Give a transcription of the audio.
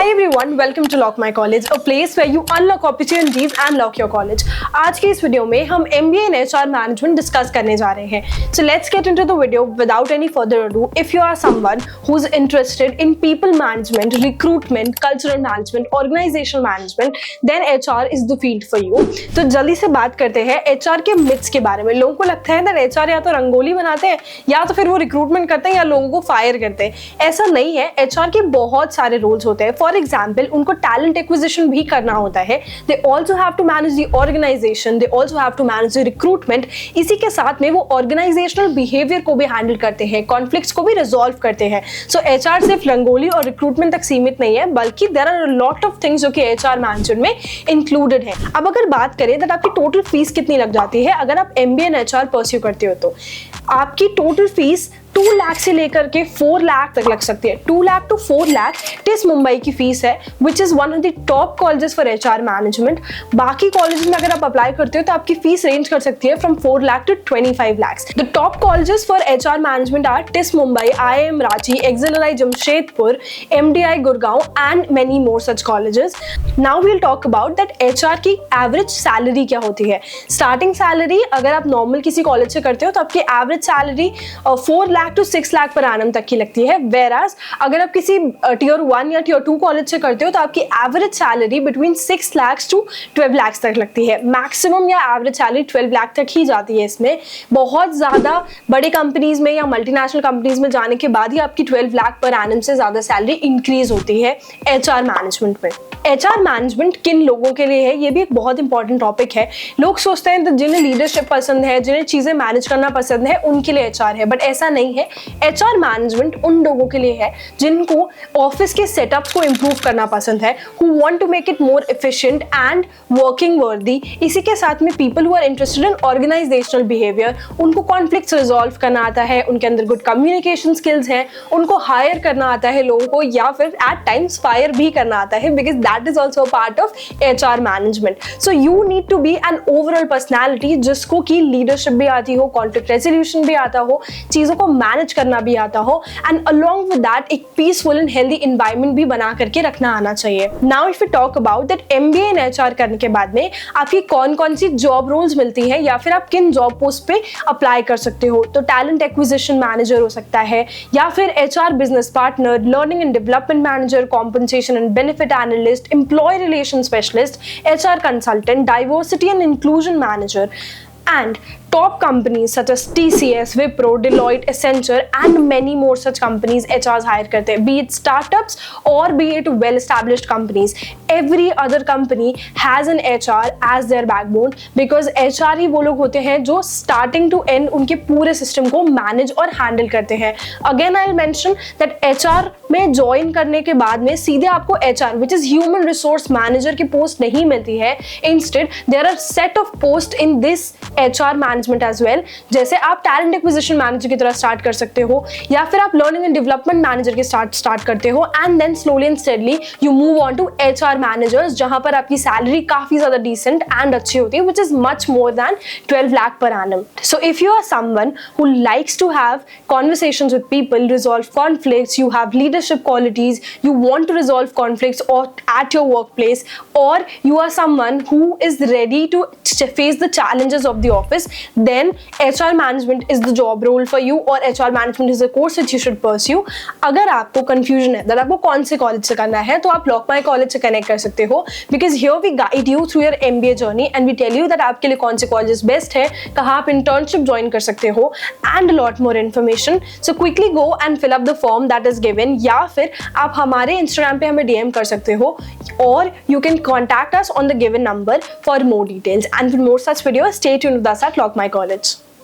Hi everyone, welcome to Lock My College, a place where you unlock opportunities and lock your college. आज की इस video में हम MBA in HR Management discuss करने जा रहे हैं. So let's get into the video without any further ado. If you are someone who's interested in people management, recruitment, cultural management, organizational management, then HR is the field for you. तो जल्दी से बात करते हैं HR के myths के बारे में. लोगों को लगता है that HR या तो रंगोली बनाते हैं या तो फिर वो रिक्रूटमेंट करते हैं या लोगों को फायर करते हैं. ऐसा नहीं है. HR के बहुत सारे रोल्स होते हैं. फॉर एग्जाम्पल उनको टैलेंट एक्विजिशन भी करना होता है. They also have to manage the organisation, they also have to manage the recruitment. इसी के साथ में वो ऑर्गेनाइजेशनल बिहेवियर को भी हैंडल करते हैं, कॉन्फ्लिक्ट्स को भी रिजॉल्व करते हैं. सो HR सिर्फ रंगोली और रिक्रूटमेंट तक सीमित नहीं है, बल्कि there are lot of things जो कि HR मैनेजमेंट में इंक्लूडेड है. अब अगर बात करें तो आपकी टोटल फीस कितनी लग जाती है अगर आप MBA in HR परस्यू करते हो, तो आपकी टोटल फीस 2 लाख से लेकर के 4 लाख तक लग सकती है. 2 लाख टू 4 लाख टिस मुंबई की फीस है, which is one of the top colleges for HR management. बाकी कॉलेजेस में अगर आप अप्लाई करते हो तो आपकी फीस रेंज कर सकती है from 4 lakh to 25 lakhs. The top colleges for HR management are TISS Mumbai, IIM Ranchi, XLRI Jamshedpur, MDI Gurgaon and many more such colleges. Now we will talk about that HR की एवरेज सैलरी क्या होती है. स्टार्टिंग सैलरी अगर आप normal किसी कॉलेज से करते हो तो आपकी average salary 4 lakh to 6 lakh per annum तक की लगती है. वेराज अगर आप किसी टियर 1 या टियर 2 कॉलेज से करते हो तो आपकी average salary between 6 lakhs to 12 lakhs तक लगती है. मैक्सिमम या एवरेज सैलरी 12 लाख तक ही जाती है. इसमें बहुत ज्यादा बड़ी कंपनीज में या मल्टीनेशनल कंपनीज में जाने के बाद ही आपकी 12 लाख पर एनम से ज्यादा सैलरी इंक्रीज होती है HR मैनेजमेंट में. HR मैनेजमेंट किन लोगों के लिए है, ये भी एक बहुत इंपॉर्टेंट टॉपिक है. लोग सोचते हैं तो जिन्हें लीडरशिप पसंद है, जिन्हें चीजें मैनेज करना पसंद है, उनके लिए HR है, बट ऐसा नहीं है. HR मैनेजमेंट उन लोगों के लिए है जिनको ऑफिस के सेटअप्स को इंप्रूव करना पसंद है, who want to make it more efficient and working worthy. इसी के साथ में people who are interested in organizational behavior, उनको कॉन्फ्लिक्ट्स रिजॉल्व करना आता है, उनके अंदर गुड कम्युनिकेशन स्किल्स हैं, उनको हायर करना आता है लोगों को, या फिर एट टाइम्स फायर भी करना आता है, because that is also part of HR management. So you need to be an overall personality जिसको की लीडरशिप भी आती हो, कॉन्फ्लिक्ट रेजोल्यूशन भी आता हो, चीजों को मैनेज करना भी आता हो, एंड अलॉन्ग विद दैट एक पीसफुल एंड हेल्दी एनवायरनमेंट भी बना करके रखना आना चाहिए. Now if you talk about that MBA in HR करने के बाद में आपकी कौन कौन सी जॉब रोल्स मिलती हैं या फिर आप किन जॉब पोस्ट पे अप्लाई कर सकते हो, तो टैलेंट एक्विजिशन मैनेजर हो सकता है, या फिर HR business partner, learning and development manager, compensation and benefit analyst, employee relation specialist, HR consultant, diversity and inclusion manager. And top companies such as TCS, Wipro, Deloitte, Accenture and many more such companies HRs hire करते हैं, be it startups or be it well-established companies. Every other company has an HR as their backbone because HR ही वो लोग होते हैं जो starting to end उनके पूरे system को manage और handle करते हैं. Again I'll mention that HR में join करने के बाद में सीधे आपको HR which is human resource manager की post नहीं मिलती है. Instead there are set of posts in this HR management as well. जैसे आप टैलेंट एक्विजिशन मैनेजर की तरह स्टार्ट कर सकते हो, या फिर आप लर्निंग एंड डेवलपमेंट मैनेजर के स्टार्ट करते हो, and then slowly and steadily you move on to HR managers, जहां पर आपकी सैलरी काफी ज्यादा डिसेंट एंड अच्छी होती है, which is much more than 12 lakh per annum. So if you are someone who likes to have conversations with people, resolve conflicts, you have leadership qualities, you want to resolve conflicts or at your workplace, or you are someone who is ready to face the challenges of the office, then HR management is the job role for you, or HR management is a course that you should pursue. अगर आपको confusion है that आपको कौन से college से करना है, तो आप लॉक माई कॉलेज से कनेक्ट कर सकते हो, because here we guide you through your MBA journey and we tell you that आपके लिए कौन से कॉलेजेस बेस्ट है, कहाँ आप internship ज्वाइन कर सकते हो, and a lot more information. So quickly go and fill up the form that is given, या फिर आप हमारे Instagram पे हमें DM कर सकते हो, or you can contact us on the given number for more details. And for more such videos, stay tuned with us at Lock My College.